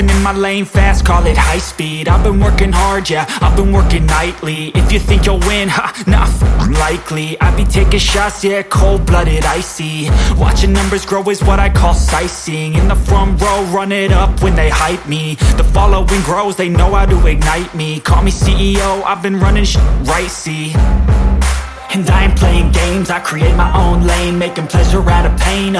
Investing in my lane fast, call it high speed. I've been working hard, yeah, I've been working nightly. If you think you'll win, ha, nah, likely. I be taking shots, yeah, cold-blooded, icy. Watching numbers grow is what I call sightseeing. In the front row, run it up when they hype me. The following grows, they know how to ignite me. Call me CEO, I've been running shit right, see. And I ain't playing games, I create my own lane, making pleasure out of pain,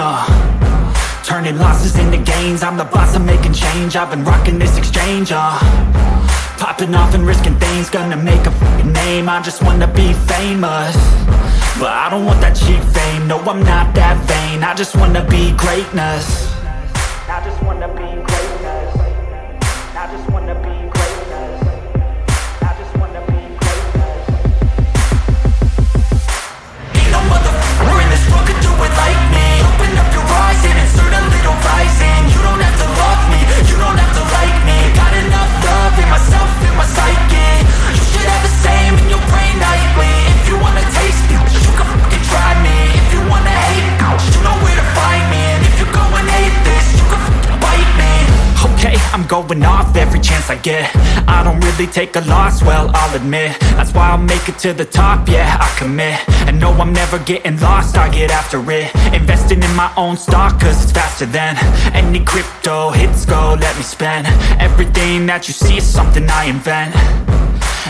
turning losses into gains, I'm the boss, I'm making change. I've been rocking this exchange, popping off and risking things, gonna make a f***ing name. I just wanna be famous, but I don't want that cheap fame. No, I'm not that vain, I just wanna be greatness. I just wanna be greatness. I just wanna be greatness. I just wanna be greatness. Ain't no motherfucker in this world could do it like me. Open up your eyes and insert a little rising. You don't have to love me, you don't have to like me. Got enough love in myself, in my psyche. You should have the same in your brain nightly. If you wanna taste me, you can fucking try me. If you wanna hate me, you know where to find me. And if you go and hate this, you can fucking bite me. Okay, I'm going off every chance I get. I don't really take a loss, well, I'll admit. That's why I'll make it to the top, yeah, I commit. And no, I'm never getting lost, I get after it. Investing in my own stock, cause it's faster than any crypto hits go, let me spend. Everything that you see is something I invent,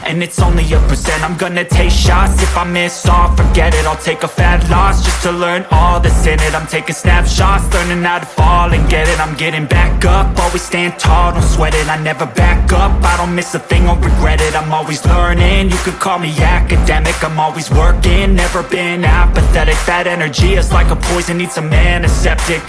and it's only a percent. I'm gonna take shots, if I miss all, forget it. I'll take a fat loss just to learn all that's in it. I'm taking snapshots, learning how to fall and get it. I'm getting back up, always stand tall, don't sweat it. I never back up, I don't miss a thing or regret it. I'm always learning, you could call me academic. I'm always working, never been apathetic. That energy is like a poison, needs some antiseptic.